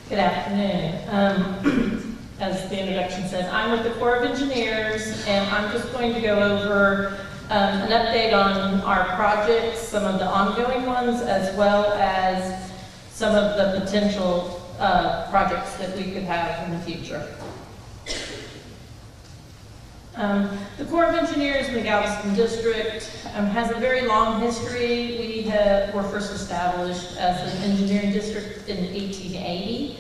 Good afternoon. As the introduction said, I'm with the Corps of Engineers, and I'm just going to go over an update on our projects, some of the ongoing ones, as well as some of the potential projects that we could have in the future. The Corps of Engineers in the Galveston District has a very long history. We were first established as an engineering district in 1880.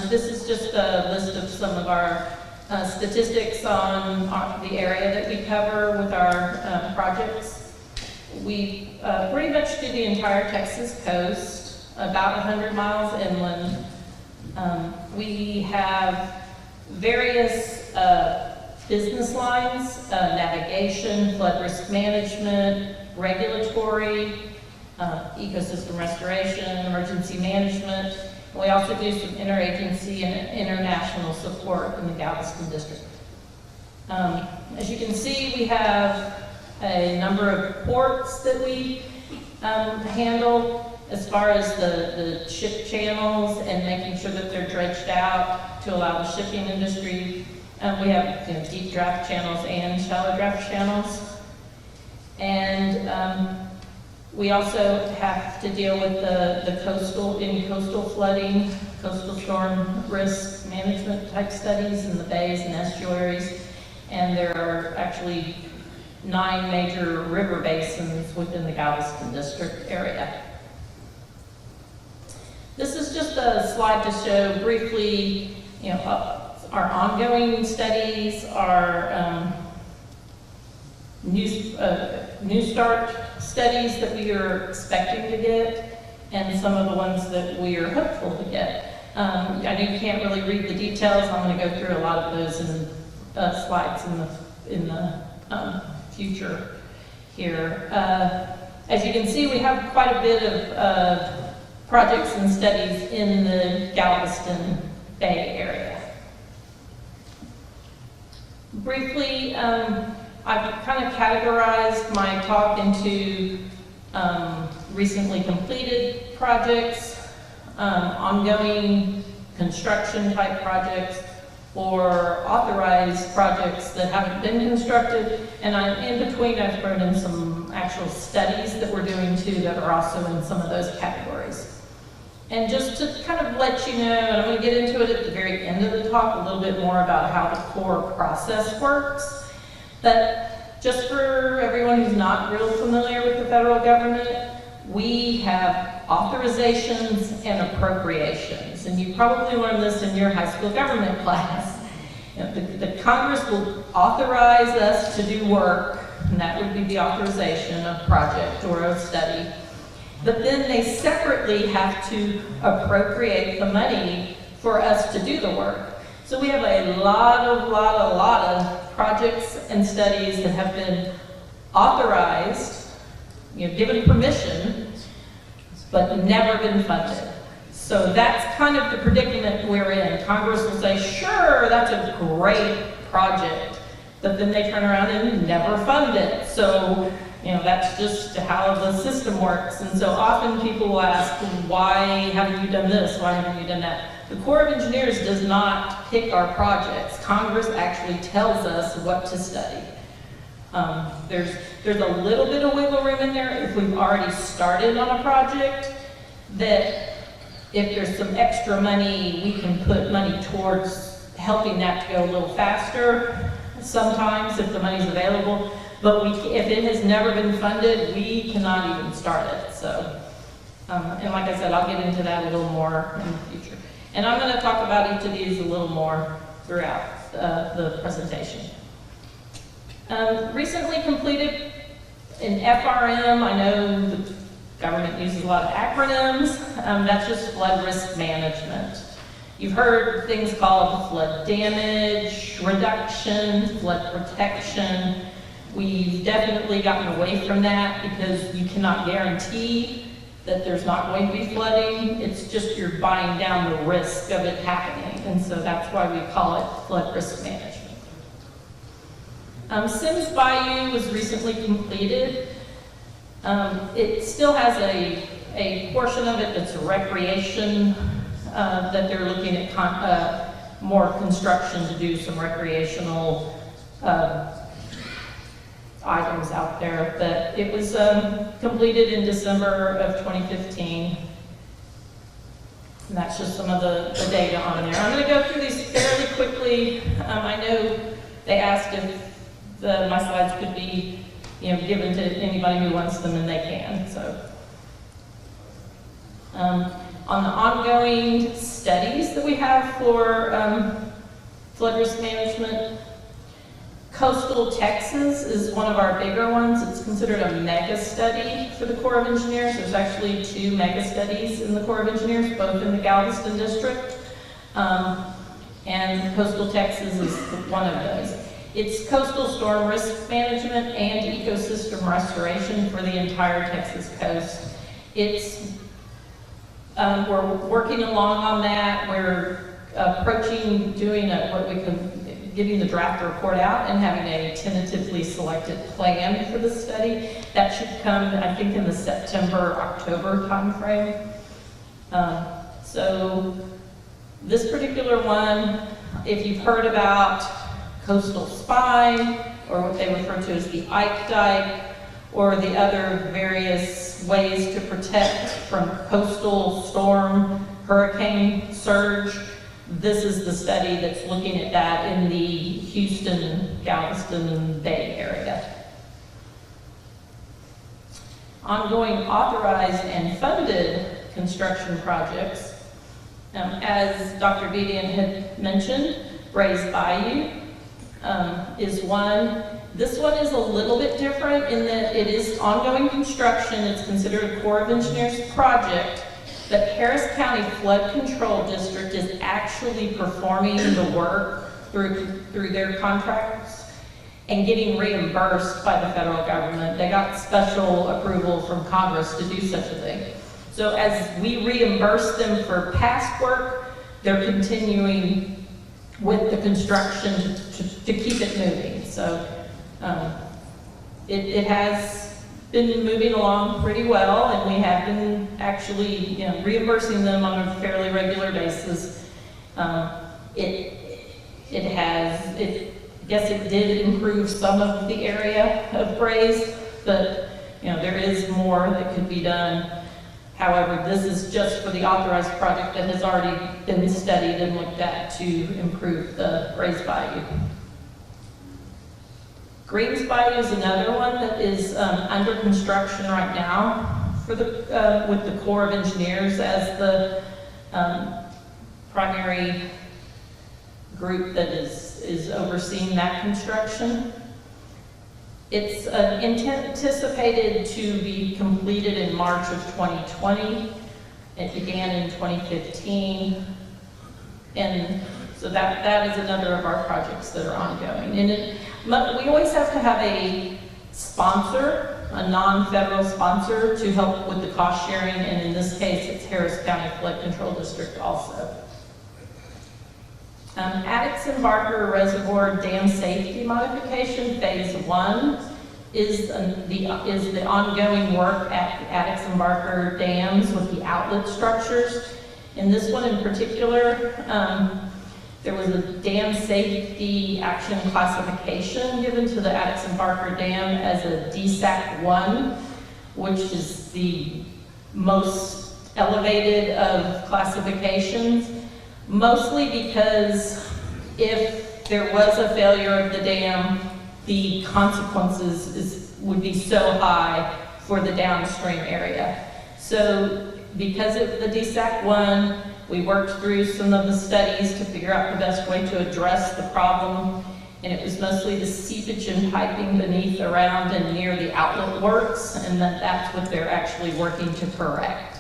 This is just a list of some of our statistics on the area that we cover with our projects. We pretty much do the entire Texas coast, about 100 miles inland. We have various business lines, navigation, flood risk management, regulatory, ecosystem restoration, emergency management. We also do some interagency and international support in the Galveston District. As you can see, we have a number of ports that we handle as far as the ship channels and making sure that they're dredged out to allow the shipping industry. We have deep draft channels and shallow draft channels. And we also have to deal with the coastal flooding, coastal storm risk management type studies in the bays and estuaries. And there are actually 9 major river basins within the Galveston District area. This is just a slide to show briefly, our ongoing studies, our new start studies that we are expecting to get, and some of the ones that we are hopeful to get. I know you can't really read the details. I'm going to go through a lot of those in slides in the future here. As you can see, we have quite a bit of projects and studies in the Galveston Bay area. Briefly, I've kind of categorized my talk into recently completed projects, ongoing construction type projects, or authorized projects that haven't been constructed. And in between, I've thrown in some actual studies that we're doing too that are also in some of those categories. And just to kind of let you know, and I'm going to get into it at the very end of the talk, a little bit more about how the core process works. But just for everyone who's not real familiar with the federal government, we have authorizations and appropriations. And you probably learned this in your high school government class. The Congress will authorize us to do work, and that would be the authorization of project or a study. But then they separately have to appropriate the money for us to do the work. So we have a lot of projects and studies that have been authorized, given permission, but never been funded. So that's kind of the predicament we're in. Congress will say, sure, that's a great project, but then they turn around and never fund it. So that's just how the system works. And so often people will ask, why haven't you done this? Why haven't you done that? The Corps of Engineers does not pick our projects. Congress actually tells us what to study. There's a little bit of wiggle room in there if we've already started on a project, that if there's some extra money, we can put money towards helping that to go a little faster sometimes if the money's available. But if it has never been funded, we cannot even start it. So, and like I said, I'll get into that a little more in the future. And I'm going to talk about each of these a little more throughout the presentation. Recently completed in FRM, I know the government uses a lot of acronyms. That's just flood risk management. You've heard things called flood damage reduction, flood protection. We've definitely gotten away from that because you cannot guarantee that there's not going to be flooding. It's just you're buying down the risk of it happening. And so that's why we call it flood risk management. Sims Bayou was recently completed. It still has a portion of it that's a recreation that they're looking at more construction to do some recreational items out there. But it was completed in December of 2015. And that's just some of the data on there. I'm going to go through these fairly quickly. I know they asked if my slides could be, given to anybody who wants them, and they can. So, on the ongoing studies that we have for flood risk management, Coastal Texas is one of our bigger ones. It's considered a mega study for the Corps of Engineers. There's actually 2 mega studies in the Corps of Engineers, both in the Galveston district. And Coastal Texas is one of those. It's coastal storm risk management and ecosystem restoration for the entire Texas coast. We're working along on that. We're approaching doing getting the draft report out and having a tentatively selected plan for the study. That should come, I think, in the September-October timeframe. So this particular one, if you've heard about coastal spine, or what they refer to as the Ike Dike, or the other various ways to protect from coastal storm, hurricane surge, this is the study that's looking at that in the Houston, Galveston Bay area. Ongoing authorized and funded construction projects. As Dr. Bedian had mentioned, Raised Bayou is one. This one is a little bit different in that it is ongoing construction. It's considered a Corps of Engineers project. But Harris County Flood Control District is actually performing the work through their contracts and getting reimbursed by the federal government. They got special approval from Congress to do such a thing. So as we reimburse them for past work, they're continuing with the construction to keep it moving. So it has been moving along pretty well, and we have been actually, reimbursing them on a fairly regular basis. Yes, it did improve some of the area of Braze, but there is more that could be done. However, this is just for the authorized project that has already been studied and looked at to improve the Raised Bayou. Greens Bayou is another one that is under construction right now for with the Corps of Engineers as the primary group that is overseeing that construction. It's anticipated to be completed in March of 2020. It began in 2015. And so that is another of our projects that are ongoing. And we always have to have a sponsor, a non-federal sponsor, to help with the cost sharing, and in this case, it's Harris County Flood Control District also. Addicks and Barker Reservoir Dam Safety Modification Phase 1 is the ongoing work at the Addicks and Barker dams with the outlet structures. In this one in particular, there was a dam safety action classification given to the Addicks and Barker Dam as a DSAC 1, which is the most elevated of classifications, mostly because if there was a failure of the dam, the consequences would be so high for the downstream area. So because of the DSAC 1, we worked through some of the studies to figure out the best way to address the problem, and it was mostly the seepage and piping beneath, around, and near the outlet works, and that's what they're actually working to correct.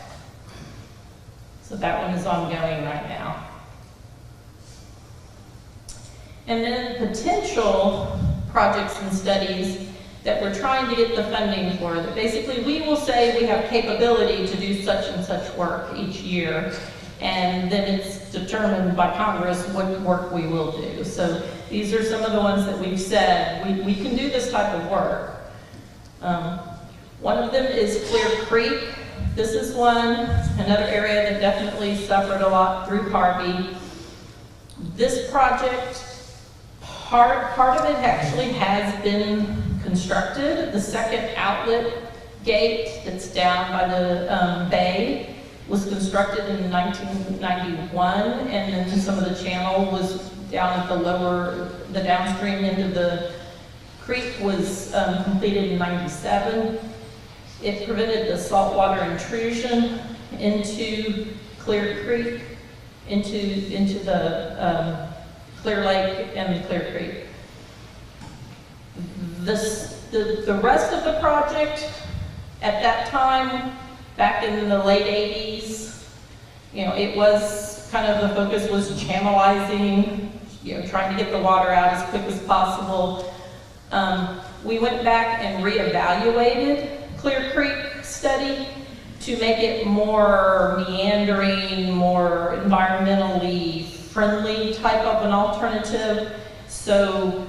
So that one is ongoing right now. And then potential projects and studies that we're trying to get the funding for. That basically we will say we have capability to do such and such work each year, and then it's determined by Congress what work we will do. So these are some of the ones that we've said, we can do this type of work. One of them is Clear Creek This is another area that definitely suffered a lot through Harvey. This project, part of it actually has been constructed. The second outlet gate that's down by the bay was constructed in 1991, and then some of the channel was down at the downstream end of the creek was completed in 97. It prevented the saltwater intrusion into Clear Creek, into the Clear Lake and Clear Creek. The rest of the project at that time, back in the late 80s, it was kind of the focus was channelizing, trying to get the water out as quick as possible. We went back and reevaluated Clear Creek study to make it more meandering, more environmentally friendly type of an alternative. So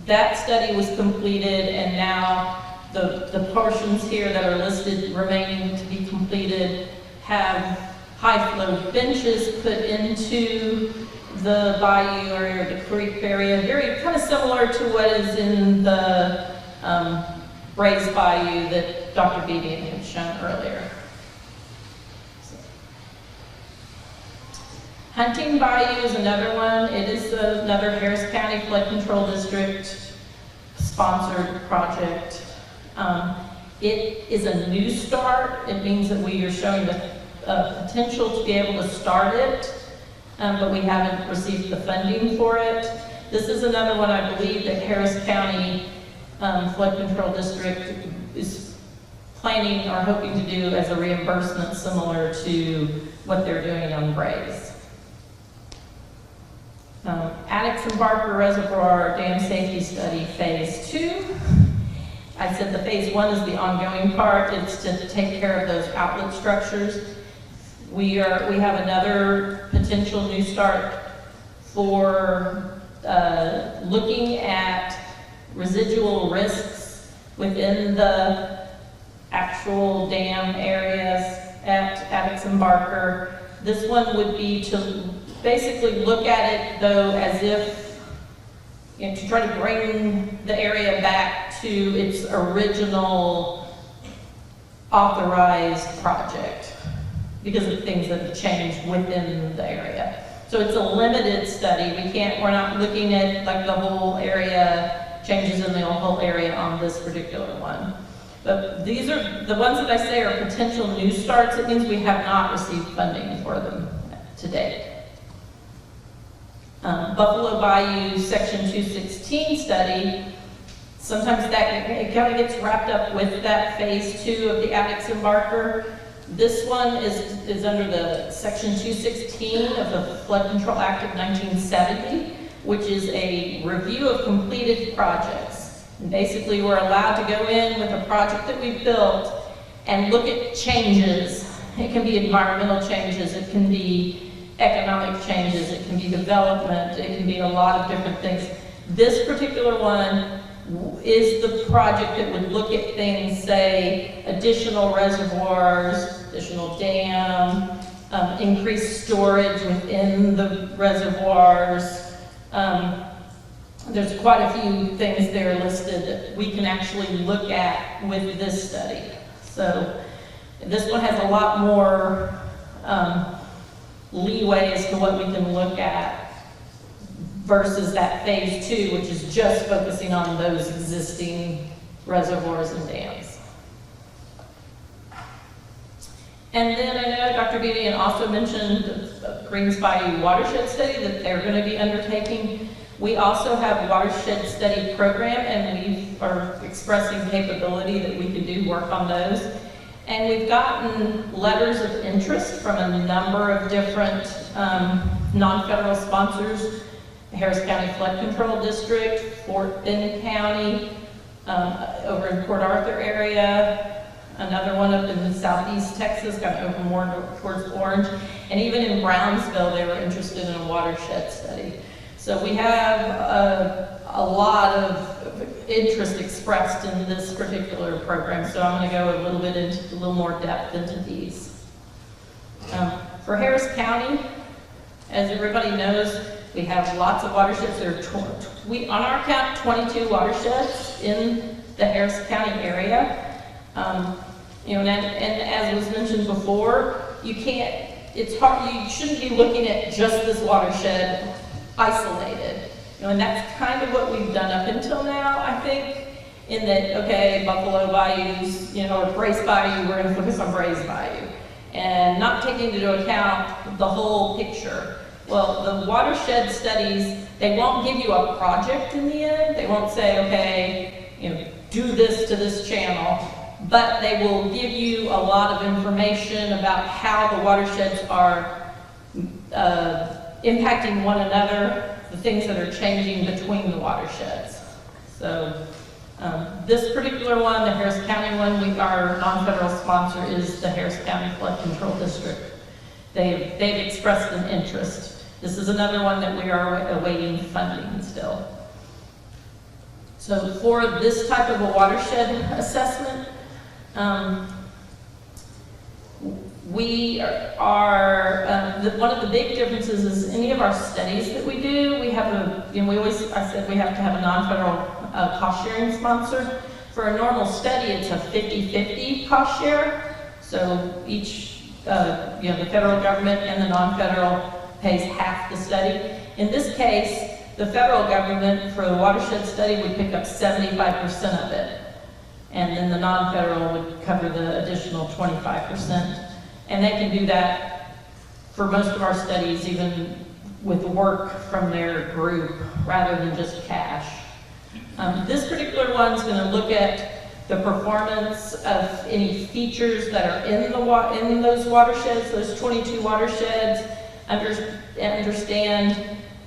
that study was completed, and now the portions here that are listed remaining to be completed have high flow benches put into the bayou area, or the creek area, very kind of similar to what is in the raised bayou that Dr. Beatty had shown earlier. Hunting Bayou is another one. It is another Harris County Flood Control District sponsored project. It is a new start. It means that we are showing the potential to be able to start it, but we haven't received the funding for it. This is another one I believe that Harris County Flood Control District is planning or hoping to do as a reimbursement similar to what they're doing on Braze. Addicks and Barker Reservoir Dam Safety Study Phase 2. I said the Phase 1 is the ongoing part. It's to take care of those outlet structures. We have another potential new start for looking at residual risks within the actual dam areas at Addicks and Barker. This one would be to basically look at it though as if, to try to bring the area back to its original authorized project because of things that have changed within the area. So it's a limited study. We're not looking at like the whole area, changes in the whole area on this particular one. But these are, the ones that I say are potential new starts. It means we have not received funding for them to date. Buffalo Bayou Section 216 study, sometimes it kind of gets wrapped up with that Phase 2 of the Addicks and Barker. This one is under the Section 216 of the Flood Control Act of 1970, which is a review of completed projects. And basically, we're allowed to go in with a project that we've built and look at changes. It can be environmental changes, it can be economic changes, it can be development, it can be a lot of different things. This particular one is the project that would look at things, say, additional reservoirs, additional dam, increased storage within the reservoirs. There's quite a few things there listed that we can actually look at with this study. So this one has a lot more leeway as to what we can look at versus that Phase 2, which is just focusing on those existing reservoirs and dams. And then I know Dr. Beatty also mentioned the Greens Bayou Watershed Study that they're going to be undertaking. We also have a Watershed Study program, and we are expressing capability that we could do work on those. And we've gotten letters of interest from a number of different non-federal sponsors: Harris County Flood Control District, Fort Bend County, over in Port Arthur area, another one up in southeast Texas, kind of over more towards Orange, and even in Brownsville they were interested in a watershed study. So we have a lot of interest expressed in this particular program, so I'm going to go a little more depth into these. For Harris County, as everybody knows, we have lots of watersheds. There are on our count, 22 watersheds in the Harris County area. You know, and as was mentioned before, it's hard, you shouldn't be looking at just this watershed isolated. You know, and that's kind of what we've done up until now, I think, in that, okay, Buffalo Bayous, you know, or Brace Bayou, we're going to focus on Brace Bayou, and not taking into account the whole picture. Well, the watershed studies, they won't give you a project in the end. They won't say, okay, you know, do this to this channel, but they will give you a lot of information about how the watersheds are impacting one another, the things that are changing between the watersheds. So this particular one, the Harris County one, our non-federal sponsor is the Harris County Flood Control District. They've expressed an interest. This is another one that we are awaiting funding still. So for this type of a watershed assessment, we are, one of the big differences is any of our studies that we do, we have I said we have to have a non-federal cost sharing sponsor. For a normal study, it's a 50-50 cost share. So each, the federal government and the non-federal pays half the study. In this case, the federal government for the watershed study would pick up 75% of it. And then the non-federal would cover the additional 25%. And they can do that for most of our studies, even with work from their group, rather than just cash. This particular one is going to look at the performance of any features that are in those watersheds, those 22 watersheds, understand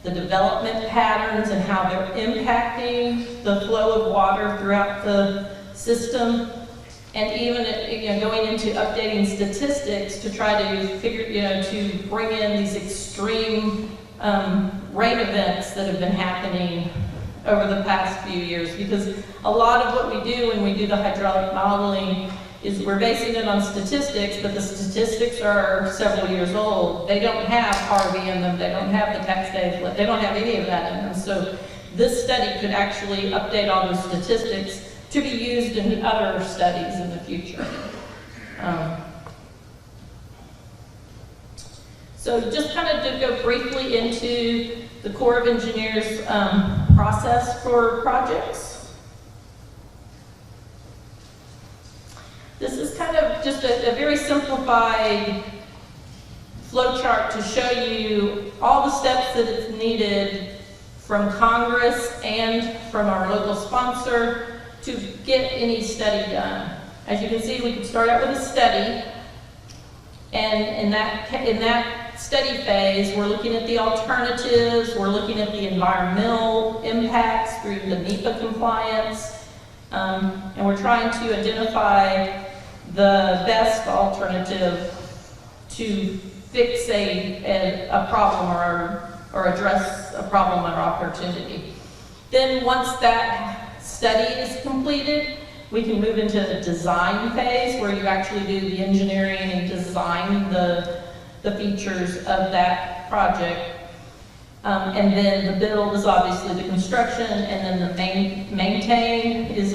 the development patterns and how they're impacting the flow of water throughout the system, and even going into updating statistics to try to to bring in these extreme rain events that have been happening over the past few years. Because a lot of what we do when we do the hydraulic modeling is we're basing it on statistics, but the statistics are several years old. They don't have Harvey in them, they don't have the tax day flip, they don't have any of that in them. So this study could actually update all those statistics to be used in other studies in the future. So just kind of to go briefly into the Corps of Engineers process for projects. This is kind of just a very simplified flow chart to show you all the steps that it's needed from Congress and from our local sponsor to get any study done. As you can see, we can start out with a study, and in that study phase, we're looking at the alternatives, we're looking at the environmental impacts through the NEPA compliance, and we're trying to identify the best alternative to fix a problem or address a problem or opportunity. Then once that study is completed, we can move into the design phase where you actually do the engineering and design the features of that project. And then the build is obviously the construction, and then the maintain is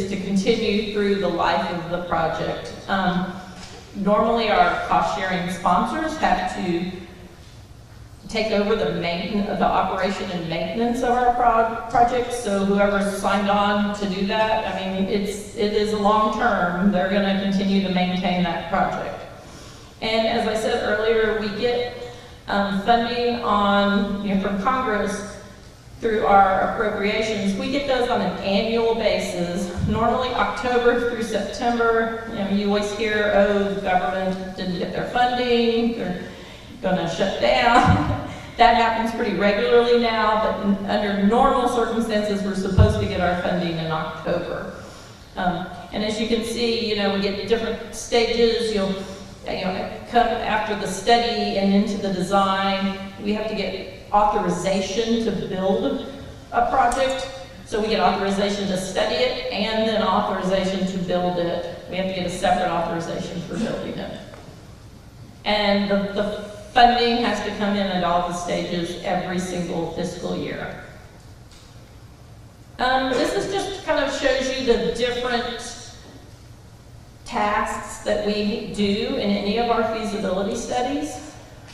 to continue through the life of the project. Normally our cost sharing sponsors have to take over the operation and maintenance of our projects. So whoever's signed on to do that, I mean, it is a long term. They're going to continue to maintain that project. And as I said earlier, we get funding from Congress through our appropriations. We get those on an annual basis, normally October through September. You always hear, oh, the government didn't get their funding, they're going to shut down. That happens pretty regularly now, but under normal circumstances, we're supposed to get our funding in October. And as you can see, we get different stages. You'll come after the study and into the design. We have to get authorization to build a project. So we get authorization to study it and then authorization to build it. We have to get a separate authorization for building it. And the funding has to come in at all the stages every single fiscal year. This is just kind of shows you the different tasks that we do in any of our feasibility studies.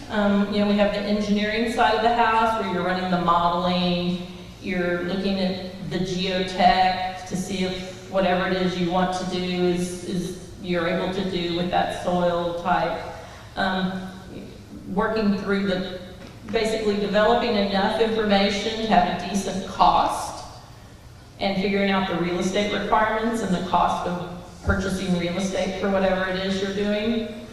You know, we have the engineering side of the house where you're running the modeling, you're looking at the geotech to see if whatever it is you want to do is you're able to do with that soil type. Working through basically developing enough information to have a decent cost and figuring out the real estate requirements and the cost of purchasing real estate for whatever it is you're doing.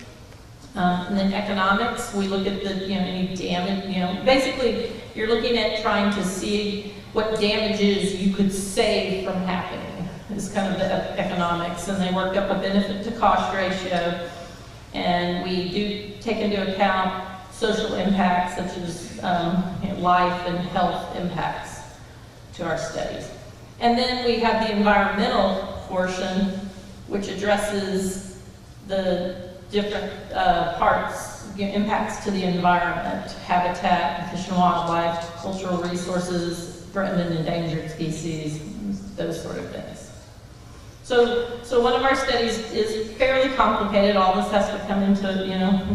And then economics, we look at the, any damage, basically you're looking at trying to see what damages you could save from happening is kind of the economics, and they work up a benefit to cost ratio. And we do take into account social impacts such as life and health impacts to our studies. And then we have the environmental portion, which addresses the different parts, impacts to the environment, habitat, fish and wildlife, cultural resources, threatened and endangered species, those sort of things. So one of our studies is fairly complicated. All this has to come into,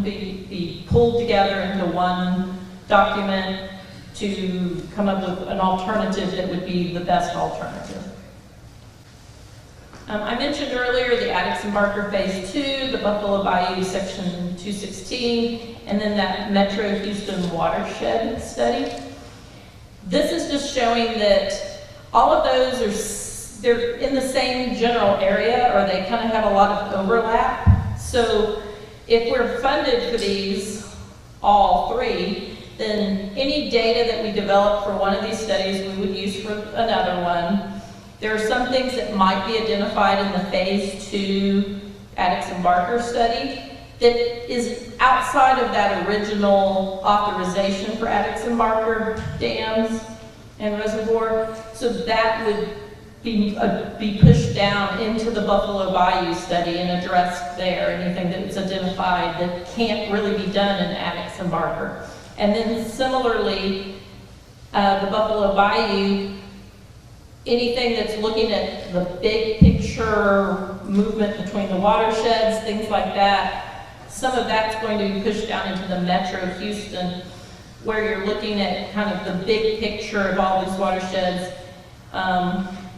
be pulled together into one document to come up with an alternative that would be the best alternative. I mentioned earlier the Addicks and Barker Phase 2, the Buffalo Bayou Section 216, and then that Metro Houston Watershed Study. This is just showing that all of those they're in the same general area, or they kind of have a lot of overlap. So if we're funded for these, all three, then any data that we develop for one of these studies we would use for another one. There are some things that might be identified in the Phase 2 Addicks and Barker study that is outside of that original authorization for Addicks and Barker dams and reservoir. So that would be pushed down into the Buffalo Bayou study and addressed there, anything that's identified that can't really be done in Addicks and Barker. And then similarly, the Buffalo Bayou, anything that's looking at the big picture movement between the watersheds, things like that, some of that's going to be pushed down into the Metro Houston, where you're looking at kind of the big picture of all these watersheds,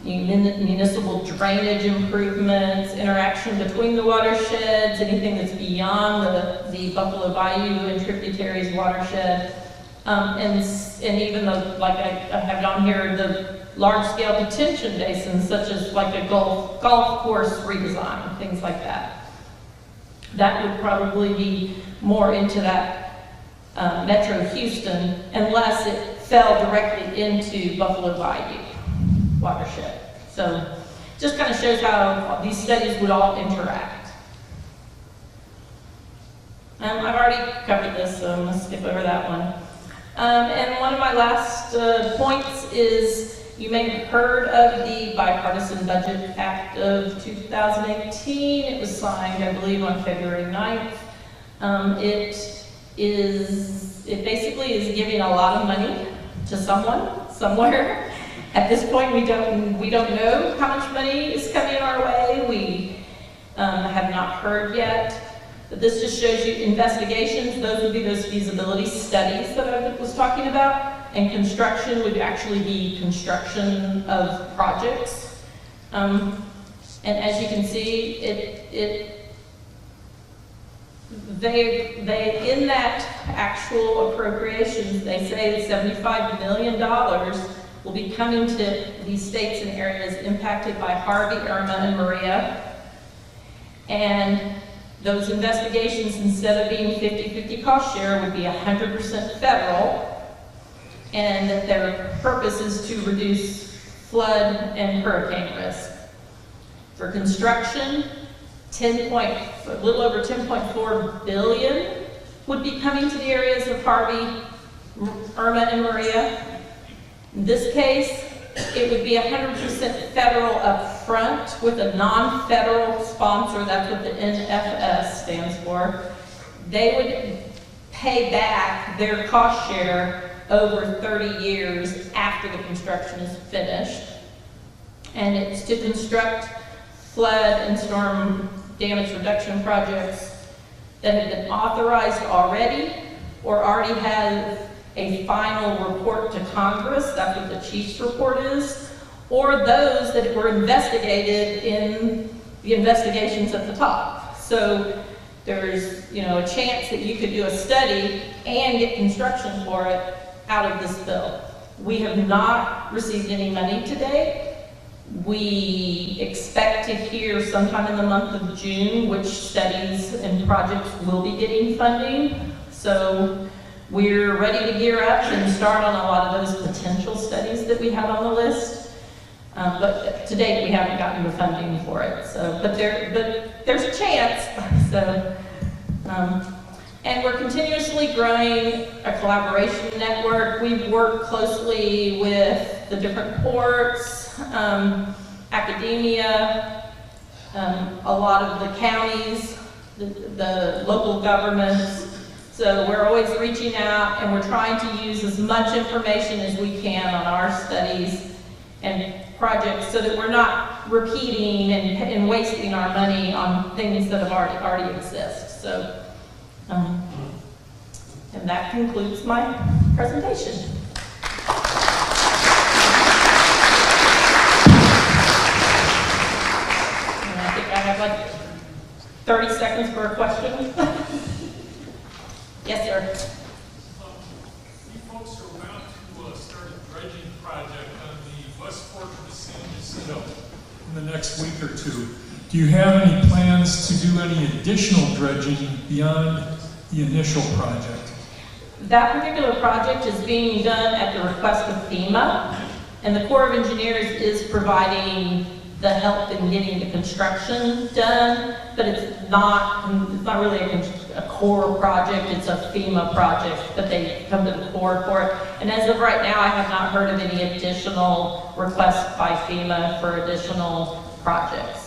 municipal drainage improvements, interaction between the watersheds, anything that's beyond the Buffalo Bayou and tributaries watershed, and even the, like I have it on here, the large-scale detention basins, such as like a golf course redesign, things like that. That would probably be more into that Metro Houston, unless it fell directly into Buffalo Bayou watershed. So just kind of shows how these studies would all interact. I've already covered this, so I'm going to skip over that one. And one of my last points is, you may have heard of the Bipartisan Budget Act of 2018. It was signed, I believe, on February 9th. It basically is giving a lot of money to someone, somewhere. At this point, we don't know how much money is coming our way. We have not heard yet. But this just shows you investigations. Those would be those feasibility studies that I was talking about. And construction would actually be construction of projects. And as you can see, they in that actual appropriations, they say that $75 million will be coming to these states and areas impacted by Harvey, Irma, and Maria. And those investigations, instead of being 50-50 cost share, would be 100% federal. And that their purpose is to reduce flood and hurricane risk. For construction, a little over 10.4 billion would be coming to the areas of Harvey, Irma, and Maria. In this case, it would be 100% federal upfront with a non-federal sponsor. That's what the NFS stands for. They would pay back their cost share over 30 years after the construction is finished. And it's to construct flood and storm damage reduction projects that have been authorized already or already have a final report to Congress. That's what the chief's report is, or those that were investigated in the investigations at the top. So there's, a chance that you could do a study and get construction for it out of this bill. We have not received any money today. We expect to hear sometime in the month of June which studies and projects will be getting funding. So we're ready to gear up and start on a lot of those potential studies that we have on the list. But to date, we haven't gotten the funding for it. So, but there's a chance. So, and we're continuously growing a collaboration network. We've worked closely with the different ports, academia, a lot of the counties, the local governments. So we're always reaching out, and we're trying to use as much information as we can on our studies and projects so that we're not repeating and wasting our money on things that have already exist. So, and that concludes my presentation. And I think I have like 30 seconds for a question. Yes, sir. You folks are about to start a dredging project on the west fork of the San Jacinto in the next week or two. Do you have any plans to do any additional dredging beyond the initial project? That particular project is being done at the request of FEMA, and the Corps of Engineers is providing the help in getting the construction done, but it's not really a Corps project, it's a FEMA project, but they come to the Corps for it. And as of right now, I have not heard of any additional requests by FEMA for additional projects.